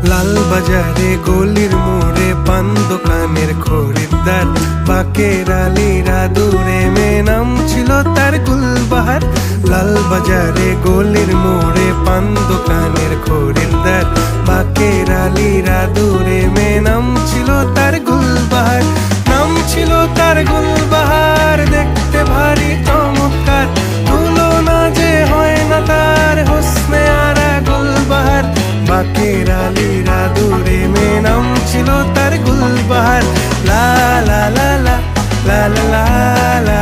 লাল বাজারে গলির মোড়ে পান দোকানের খরিদ্দার, বাকের আলীরা দূরে মেয়ে নাম ছিল তার গুলবাহার। লাল বাজারে গলির মোড়ে পান দোকানের খরিদ্দার, বাকের আলীরা দূরে মেয়ে নাম ছিল তার গুলবাহার। নাম ছিল তার গুলবাহার, দেখতে ভারী চমৎকার, তুলনা যে হয় না তার হোসনে আরা গুলবাহার। বাকের আলীরা দূরে মেয়ে নাম ছিল তার গুলবাহার। লা লা লা লা লা লা লা লা